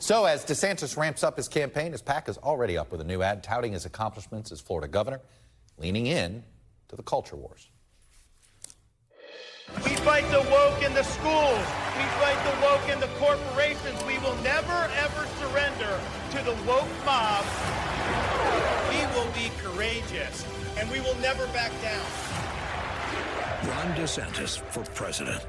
So as DeSantis ramps up his campaign, his PAC is already up with a new ad touting his accomplishments as Florida governor, leaning in to the culture wars. We fight the woke in the schools. We fight the woke in the corporations. We will never, ever surrender to the woke mob. We will be courageous, and we will never back down. Ron DeSantis for president.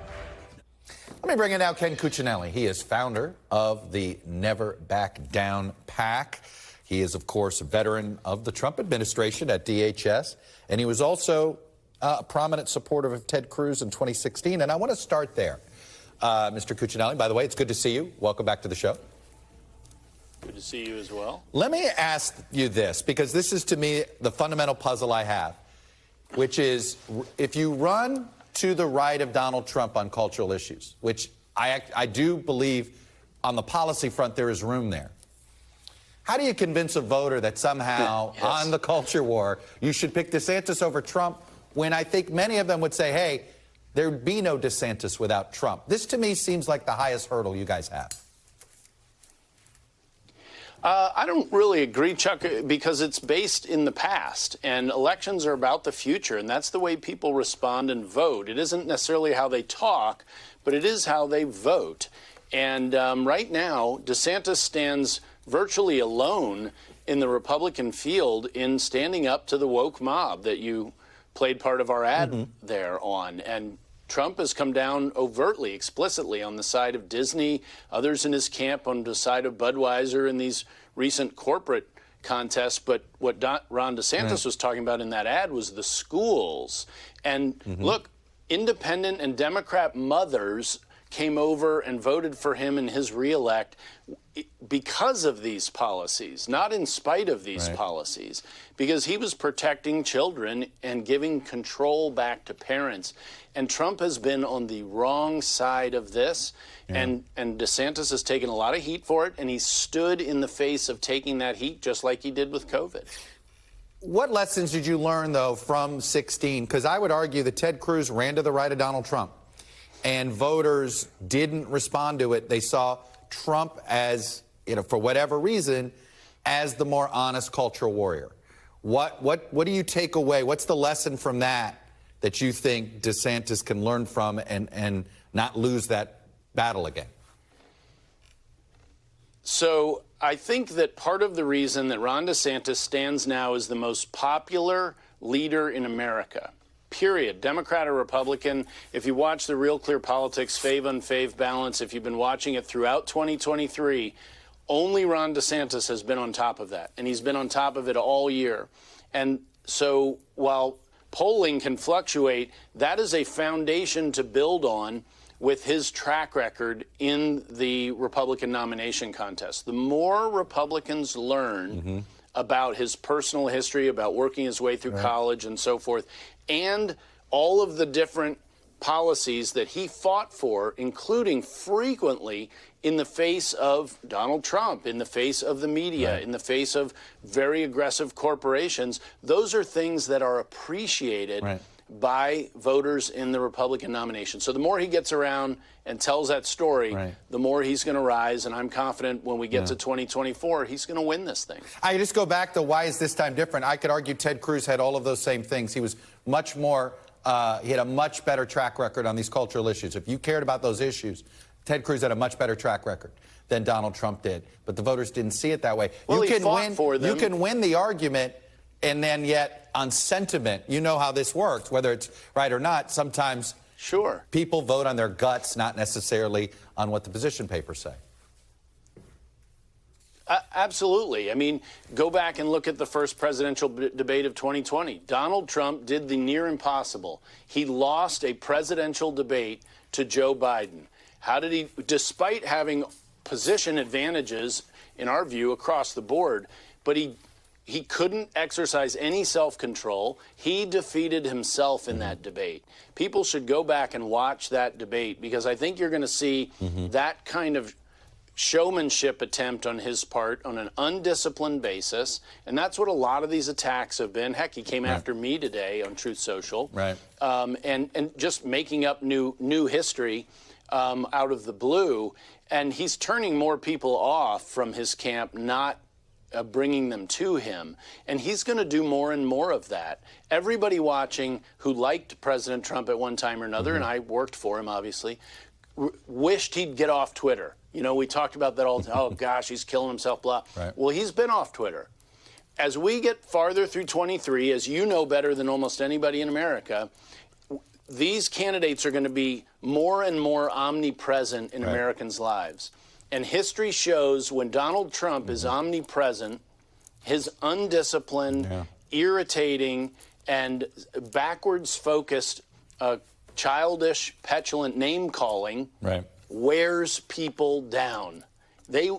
Let me bring in now Ken Cuccinelli. He is founder of the Never Back Down PAC. He is, of course, a veteran of the Trump administration at DHS, and he was also a prominent supporter of Ted Cruz in 2016. And I want to start there. Mr. Cuccinelli, by the way, it's good to see you. Welcome back to the show. Good to see you as well. Let me ask you this, because this is, to me, the fundamental puzzle I have, which is if you run to the right of Donald Trump on cultural issues, which I do believe on the policy front there is room there, how do you convince a voter that somehow on the culture war you should pick DeSantis over Trump when I think many of them would say, hey, there'd be no DeSantis without Trump? This, to me, seems like the highest hurdle you guys have. I don't really agree, Chuck, because it's based in the past, and elections are about the future, and that's the way people respond and vote. It isn't necessarily how they talk, but it is how they vote. And right now, DeSantis stands virtually alone in the Republican field in standing up to the woke mob that you played part of our ad there on. And Trump has come down overtly, explicitly on the side of Disney, others in his camp on the side of Budweiser in these recent corporate contests. But what Ron DeSantis was talking about in that ad was the schools. And look, independent and Democrat mothers came over and voted for him in his reelect because of these policies, not in spite of these policies, because he was protecting children and giving control back to parents. And Trump has been on the wrong side of this, and DeSantis has taken a lot of heat for it, and he stood in the face of taking that heat just like he did with COVID. What lessons did you learn, though, from 16? Because I would argue that Ted Cruz ran to the right of Donald Trump, and voters didn't respond to it. They saw Trump as, for whatever reason, as the more honest cultural warrior. What do you take away? What's the lesson from that you think DeSantis can learn from and not lose that battle again? So I think that part of the reason that Ron DeSantis stands now as the most popular leader in America, period, Democrat or Republican, if you watch the Real Clear Politics fave-unfave balance, if you've been watching it throughout 2023, only Ron DeSantis has been on top of that, and he's been on top of it all year. And so while polling can fluctuate, that is a foundation to build on with his track record in the Republican nomination contest. The more Republicans learn about his personal history, about working his way through college and so forth, and all of the different policies that he fought for, including frequently in the face of Donald Trump, in the face of the media, in the face of very aggressive corporations, those are things that are appreciated by voters in the Republican nomination. So the more he gets around and tells that story, the more he's going to rise. And I'm confident when we get to 2024, he's going to win this thing. I just go back to why is this time different? I could argue Ted Cruz had all of those same things. He was much more, he had a much better track record on these cultural issues. If you cared about those issues, Ted Cruz had a much better track record than Donald Trump did. But the voters didn't see it that way. Well, he fought for them. You can win the argument, and then yet on sentiment, you know how this works, whether it's right or not. Sometimes people vote on their guts, not necessarily on what the position papers say. Absolutely. I mean, go back and look at the first presidential debate of 2020. Donald Trump did the near impossible. He lost a presidential debate to Joe Biden. How did he, despite having position advantages, in our view, across the board, but he couldn't exercise any self-control. He defeated himself in that debate. People should go back and watch that debate, because I think you're going to see that kind of showmanship attempt on his part on an undisciplined basis. And that's what a lot of these attacks have been. Heck, he came after me today on Truth Social. And just making up new history out of the blue. And he's turning more people off from his camp, not bringing them to him. And he's going to do more and more of that. Everybody watching who liked President Trump at one time or another, and I worked for him, obviously, wished he'd get off Twitter. You know, we talked about that all the time. Oh, gosh, he's killing himself, blah. Right. Well, he's been off Twitter. As we get farther through 23, as you know better than almost anybody in America, these candidates are going to be more and more omnipresent in Americans' lives. And history shows when Donald Trump is omnipresent, his undisciplined, irritating, and backwards-focused, childish, petulant name-calling wears people down.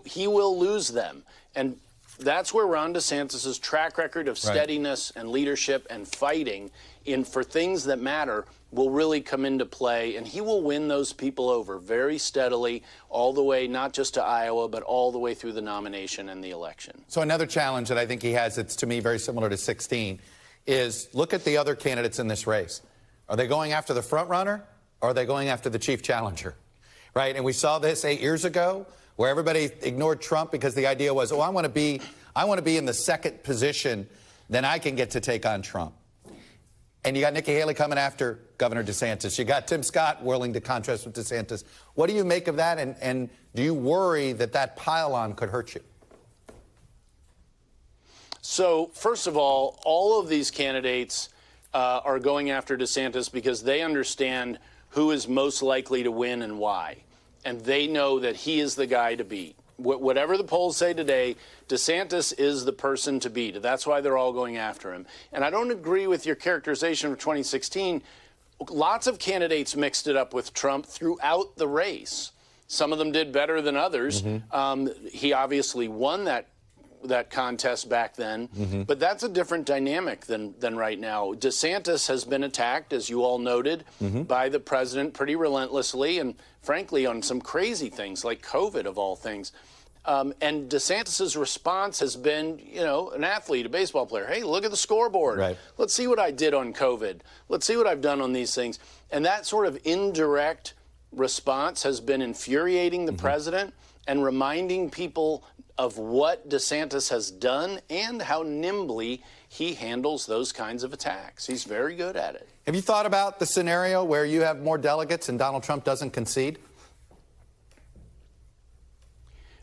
He will lose them. And that's where Ron DeSantis' track record of steadiness and leadership and fighting for things that matter will really come into play, and he will win those people over very steadily all the way, not just to Iowa, but all the way through the nomination and the election. So another challenge that I think he has that's, to me, very similar to 16 is look at the other candidates in this race. Are they going after the front runner, or are they going after the chief challenger? Right? And we saw this 8 years ago where everybody ignored Trump because the idea was, oh, I want to be in the second position, then I can get to take on Trump. And you got Nikki Haley coming after Governor DeSantis. You got Tim Scott willing to contrast with DeSantis. What do you make of that? And do you worry that that pile-on could hurt you? So, first of all of these candidates are going after DeSantis because they understand who is most likely to win and why. And they know that he is the guy to beat. Whatever the polls say today, DeSantis is the person to beat. That's why they're all going after him. And I don't agree with your characterization of 2016. Lots of candidates mixed it up with Trump throughout the race. Some of them did better than others. He obviously won that contest back then, but that's a different dynamic than right now. DeSantis has been attacked, as you all noted, by the president pretty relentlessly and, frankly, on some crazy things like COVID, of all things. And DeSantis's response has been, you know, an athlete, a baseball player. Hey, look at the scoreboard. Let's see what I did on COVID. Let's see what I've done on these things. And that sort of indirect response has been infuriating the president and reminding people of what DeSantis has done and how nimbly he handles those kinds of attacks. He's very good at it. Have you thought about the scenario where you have more delegates and Donald Trump doesn't concede?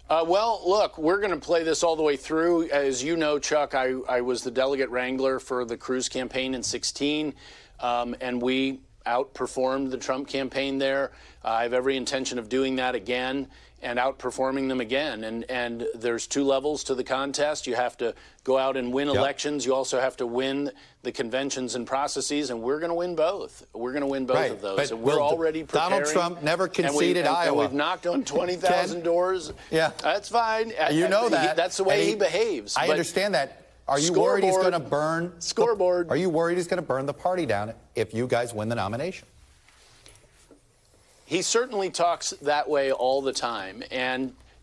Well, look, we're going to play this all the way through. As you know, Chuck, I was the delegate wrangler for the Cruz campaign in 16, and we outperformed the Trump campaign there. I have every intention of doing that again and outperforming them again. And there's two levels to the contest. You have to go out and win elections. You also have to win the conventions and processes, and we're going to win both. We're going to win both of those. But and we're already preparing. Donald Trump never conceded Iowa. And we've knocked on 20,000 doors. Yeah. That's fine. You know that. That's the way he behaves. I understand that. Are you worried he's going to burn? Scoreboard. Are you worried he's going to burn the party down if you guys win the nomination? He certainly talks that way all the time,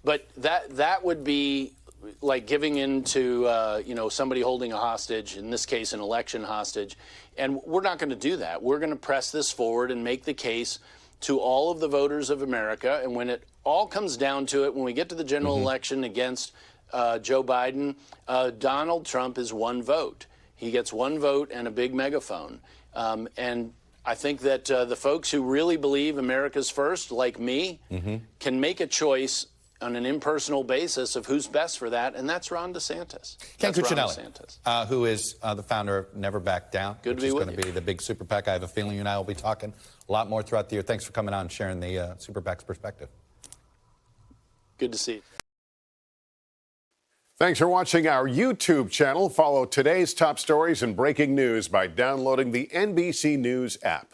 but that would be like giving in to somebody holding a hostage, in this case an election hostage, and we're not going to do that. We're going to press this forward and make the case to all of the voters of America, and when it all comes down to it, when we get to the general election against Joe Biden, Donald Trump is one vote. He gets one vote and a big megaphone, and I think that the folks who really believe America's first, like me, can make a choice on an impersonal basis of who's best for that, and that's Ron DeSantis. Ken Cuccinelli, who is the founder of Never Back Down, Good to be with you. Which is going to be the big super PAC. I have a feeling you and I will be talking a lot more throughout the year. Thanks for coming on and sharing the super PAC's perspective. Good to see you. Thanks for watching our YouTube channel. Follow today's top stories and breaking news by downloading the NBC News app.